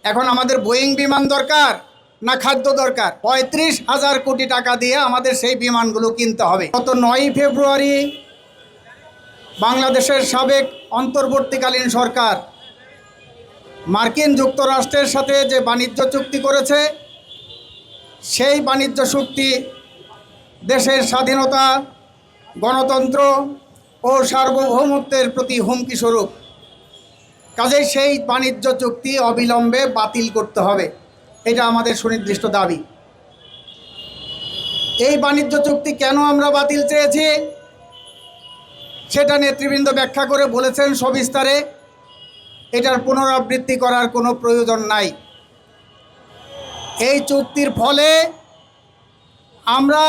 এখন আমাদের বোয়িং বিমান দরকার না খাদ্য দরকার? ৩৫,০০০ কোটি টাকা দিয়ে আমাদের সেই বিমানগুলো কিনতে হবে। গত ৯ই ফেব্রুয়ারি বাংলাদেশের সাবেক অন্তর্বর্তীকালীন সরকার মার্কিন যুক্তরাষ্ট্রের সাথে যে বাণিজ্য চুক্তি করেছে, সেই বাণিজ্য চুক্তি দেশের স্বাধীনতা, গণতন্ত্র ও সার্বভৌমত্বের প্রতি হুমকি স্বরূপ। কাজেই সেই বাণিজ্য চুক্তি অবিলম্বে বাতিল করতে হবে, এটা আমাদের সুনির্দিষ্ট দাবি। এই বাণিজ্য চুক্তি কেন আমরা বাতিল চেয়েছি সেটা নেতৃবৃন্দ ব্যাখ্যা করে বলেছেন সবিস্তারে। এটার পুনরাবৃত্তি করার কোনো প্রয়োজন নাই। এই চুক্তির ফলে আমরা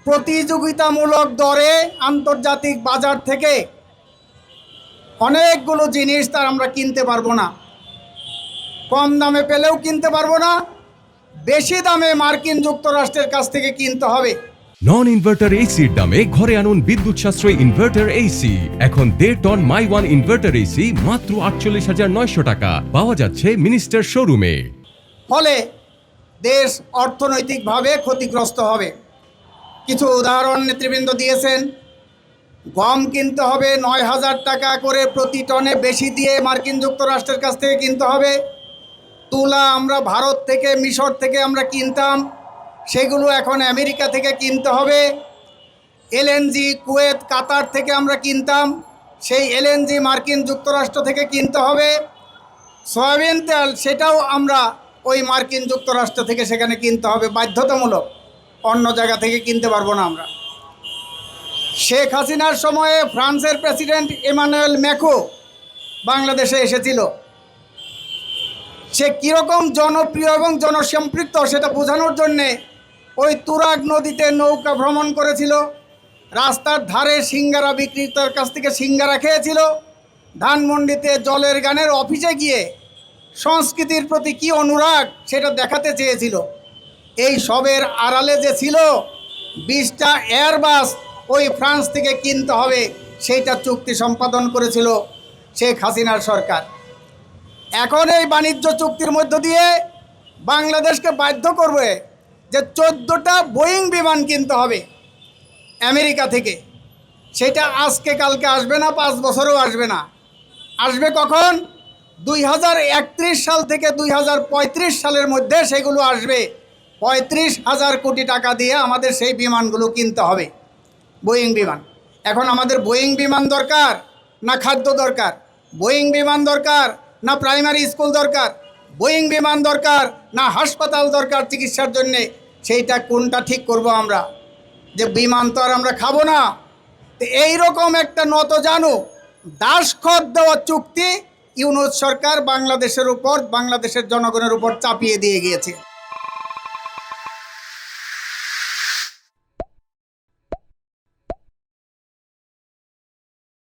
প্রতিযোগিতামূলক দরে আন্তর্জাতিক বাজার থেকে অনেকগুলো জিনিস তার আমরা কিনতে পারবো না। কম দামে পেলেও কিনতে পারবো না, বেশি দামে মার্কিন যুক্তরাষ্ট্রের কাছ থেকে কিনতে হবে। নন ইনভার্টার এসির দামে ঘরে আনুন বিদ্যুৎ সাশ্রয়ী ইনভার্টার এসি। এখন 1.5 ton my one inverter AC মাত্র 48,900 টাকা পাওয়া যাচ্ছে মিনিস্টার শোরুমে। ফলে দেশ অর্থনৈতিকভাবে ক্ষতিগ্রস্ত হবে। কিছু উদাহরণ নেতৃবৃন্দ দিয়েছেন। গম কিনতে হবে 9,000 টাকা করে প্রতি টনে বেশি দিয়ে মার্কিন যুক্তরাষ্ট্রের কাছ থেকে কিনতে হবে। তুলা আমরা ভারত থেকে, মিশর থেকে আমরা কিনতাম, সেগুলো এখন আমেরিকা থেকে কিনতে হবে। এলএনজি কুয়েত, কাতার থেকে আমরা কিনতাম, সেই এলএনজি মার্কিন যুক্তরাষ্ট্র থেকে কিনতে হবে। সয়াবিন তেল, সেটাও আমরা ওই মার্কিন যুক্তরাষ্ট্র থেকে সেখানে কিনতে হবে, বাধ্যতামূলক, অন্য জায়গা থেকে কিনতে পারবো না আমরা। শেখ হাসিনার সময়ে ফ্রান্সের প্রেসিডেন্ট ইমানুয়েল ম্যাক্রো বাংলাদেশে এসেছিল। সে কীরকম জনপ্রিয় এবং জনসম্পৃক্ত সেটা বোঝানোর জন্যে ওই তুরাগ নদীতে নৌকা ভ্রমণ করেছিল, রাস্তার ধারে সিঙ্গারা বিক্রেতার কাছ থেকে সিঙ্গারা খেয়েছিল, ধানমন্ডিতে জলের গানের অফিসে গিয়ে সংস্কৃতির প্রতি কী অনুরাগ সেটা দেখাতে চেয়েছিল। এই সবের আড়ালে যে ছিল 20টা এয়ারবাস ওই ফ্রান্স থেকে কিনতে হবে, সেইটা চুক্তি সম্পাদন করেছিল শেখ হাসিনার সরকার। এখন এই বাণিজ্য চুক্তির মধ্য দিয়ে বাংলাদেশকে বাধ্য করবে যে 14টা বোয়িং বিমান কিনতে হবে আমেরিকা থেকে। সেটা আজকে কালকে আসবে না, 5 বছরেও আসবে না। আসবে কখন? 2031 সাল থেকে 2035 সালের মধ্যে সেগুলো আসবে। 35,000 কোটি টাকা দিয়ে আমাদের সেই বিমানগুলো কিনতে হবে, বোয়িং বিমান। এখন আমাদের বোয়িং বিমান দরকার না খাদ্য দরকার? বোয়িং বিমান দরকার না প্রাইমারি স্কুল দরকার? বোয়িং বিমান দরকার না হাসপাতাল দরকার চিকিৎসার জন্যে? সেইটা কোনটা ঠিক করব আমরা? যে বিমান তো আর আমরা খাবো না। তো এইরকম একটা নতজানু দাসখত দেওয়া চুক্তি ইউনূস সরকার বাংলাদেশের উপর, বাংলাদেশের জনগণের উপর চাপিয়ে দিয়ে গিয়েছে।